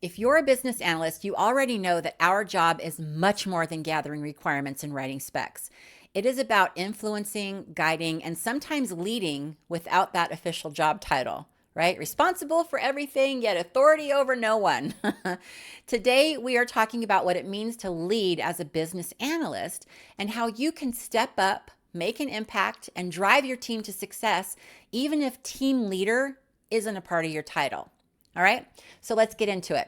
If you're a business analyst, you already know that our job is much more than gathering requirements and writing specs. It is about influencing, guiding, and sometimes leading without that official job title, right? Responsible for everything, yet authority over no one. Today, we are talking about what it means to lead as a business analyst and how you can step up, make an impact, and drive your team to success, even if team leader isn't a part of your title. All right, so let's get into it.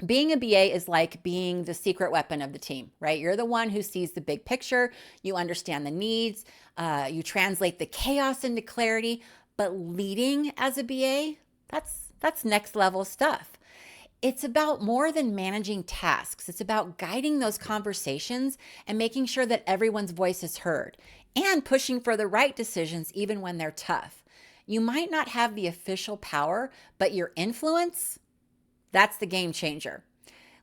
Being a BA is like being the secret weapon of the team, right? You're the one who sees the big picture, you understand the needs, you translate the chaos into clarity, but leading as a BA, that's next level stuff. It's about more than managing tasks. It's about guiding those conversations and making sure that everyone's voice is heard and pushing for the right decisions even when they're tough. You might not have the official power, but your influence, that's the game changer.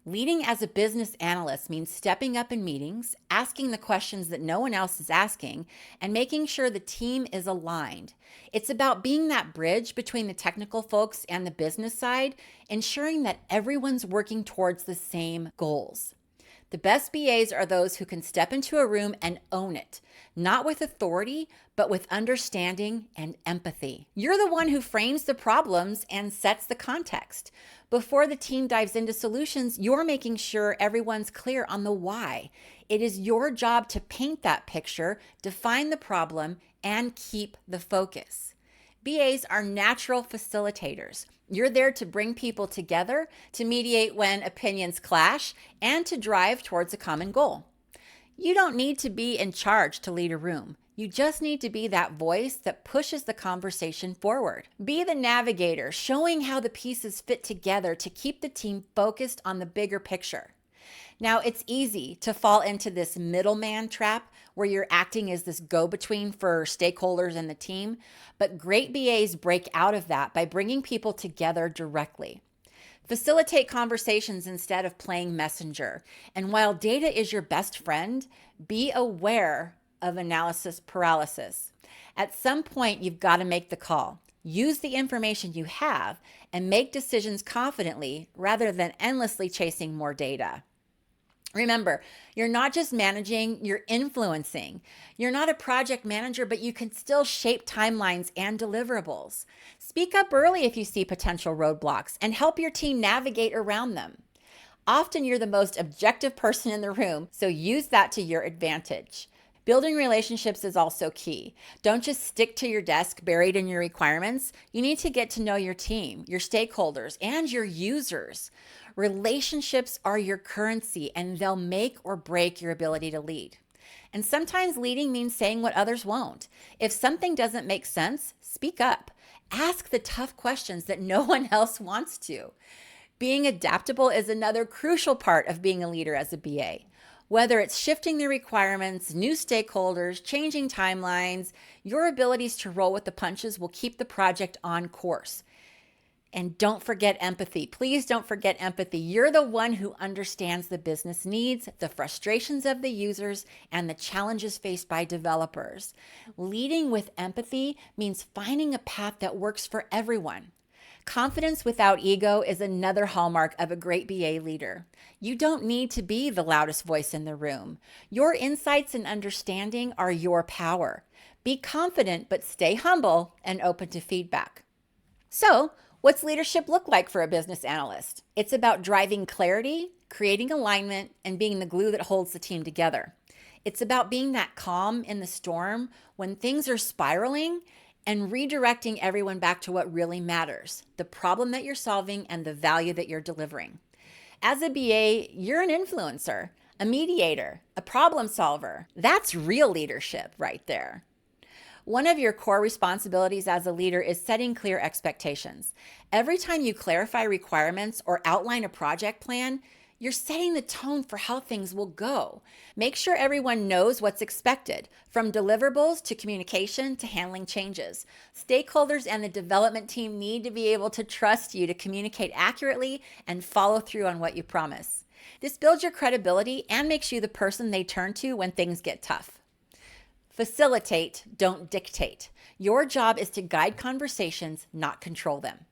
Leading as a business analyst means stepping up in meetings, asking the questions that no one else is asking, and making sure the team is aligned. It's about being that bridge between the technical folks and the business side, ensuring that everyone's working towards the same goals. The best BAs are those who can step into a room and own it, not with authority, but with understanding and empathy. You're the one who frames the problems and sets the context. Before the team dives into solutions, you're making sure everyone's clear on the why. It is your job to paint that picture, define the problem, and keep the focus. BAs are natural facilitators. You're there to bring people together, to mediate when opinions clash, and to drive towards a common goal. You don't need to be in charge to lead a room. You just need to be that voice that pushes the conversation forward. Be the navigator, showing how the pieces fit together to keep the team focused on the bigger picture. Now, it's easy to fall into this middleman trap where you're acting as this go-between for stakeholders and the team, but great BAs break out of that by bringing people together directly. Facilitate conversations instead of playing messenger. And while data is your best friend, be aware of analysis paralysis. At some point, you've got to make the call. Use the information you have and make decisions confidently rather than endlessly chasing more data. Remember, you're not just managing, you're influencing. You're not a project manager, but you can still shape timelines and deliverables. Speak up early if you see potential roadblocks and help your team navigate around them. Often you're the most objective person in the room, so use that to your advantage. Building relationships is also key. Don't just stick to your desk buried in your requirements. You need to get to know your team, your stakeholders, and your users. Relationships are your currency, and they'll make or break your ability to lead. And sometimes leading means saying what others won't. If something doesn't make sense, speak up. Ask the tough questions that no one else wants to. Being adaptable is another crucial part of being a leader as a BA. Whether it's shifting the requirements, new stakeholders, changing timelines, your abilities to roll with the punches will keep the project on course. And don't forget empathy. Please don't forget empathy. You're the one who understands the business needs, the frustrations of the users, and the challenges faced by developers. Leading with empathy means finding a path that works for everyone. Confidence without ego is another hallmark of a great BA leader. You don't need to be the loudest voice in the room. Your insights and understanding are your power. Be confident, but stay humble and open to feedback. So, what's leadership look like for a business analyst? It's about driving clarity, creating alignment, and being the glue that holds the team together. It's about being that calm in the storm when things are spiraling and redirecting everyone back to what really matters, the problem that you're solving and the value that you're delivering. As a BA, you're an influencer, a mediator, a problem solver. That's real leadership right there. One of your core responsibilities as a leader is setting clear expectations. Every time you clarify requirements or outline a project plan, you're setting the tone for how things will go. Make sure everyone knows what's expected, from deliverables to communication to handling changes. Stakeholders and the development team need to be able to trust you to communicate accurately and follow through on what you promise. This builds your credibility and makes you the person they turn to when things get tough. Facilitate, don't dictate. Your job is to guide conversations, not control them.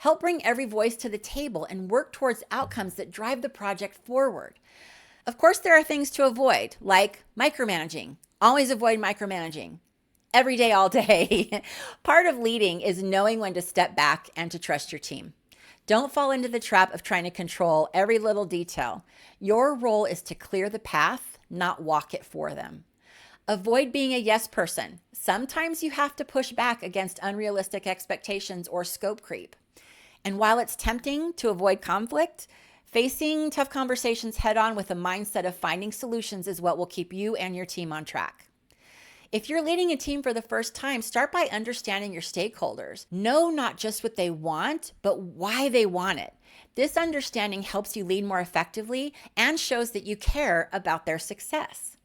Help bring every voice to the table and work towards outcomes that drive the project forward. Of course, there are things to avoid, like micromanaging. Always avoid micromanaging. Every day, all day. Part of leading is knowing when to step back and to trust your team. Don't fall into the trap of trying to control every little detail. Your role is to clear the path, not walk it for them. Avoid being a yes person. Sometimes you have to push back against unrealistic expectations or scope creep. And while it's tempting to avoid conflict, facing tough conversations head on with a mindset of finding solutions is what will keep you and your team on track. If you're leading a team for the first time, start by understanding your stakeholders. Know not just what they want, but why they want it. This understanding helps you lead more effectively and shows that you care about their success.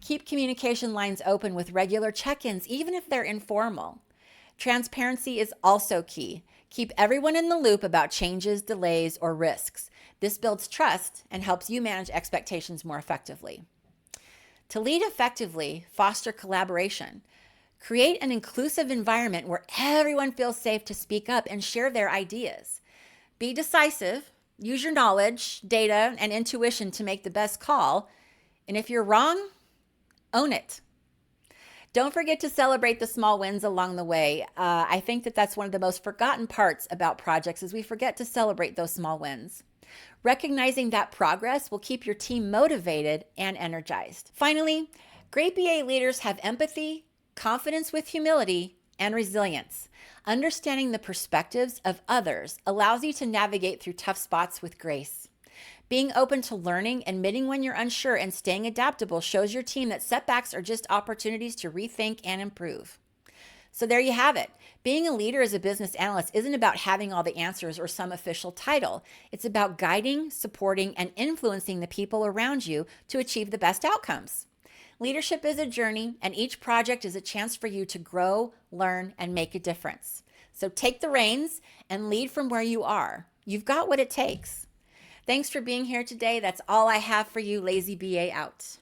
Keep communication lines open with regular check-ins, even if they're informal. Transparency is also key. Keep everyone in the loop about changes, delays, or risks. This builds trust and helps you manage expectations more effectively. To lead effectively, foster collaboration. Create an inclusive environment where everyone feels safe to speak up and share their ideas. Be decisive. Use your knowledge, data, and intuition to make the best call. And if you're wrong, own it. Don't forget to celebrate the small wins along the way. I think that's one of the most forgotten parts about projects is we forget to celebrate those small wins. Recognizing that progress will keep your team motivated and energized. Finally, great BA leaders have empathy, confidence with humility, and resilience. Understanding the perspectives of others allows you to navigate through tough spots with grace. Being open to learning, admitting when you're unsure, and staying adaptable shows your team that setbacks are just opportunities to rethink and improve. So there you have it. Being a leader as a business analyst isn't about having all the answers or some official title. It's about guiding, supporting, and influencing the people around you to achieve the best outcomes. Leadership is a journey, and each project is a chance for you to grow, learn, and make a difference. So take the reins and lead from where you are. You've got what it takes. Thanks for being here today. That's all I have for you. Lazy BA out.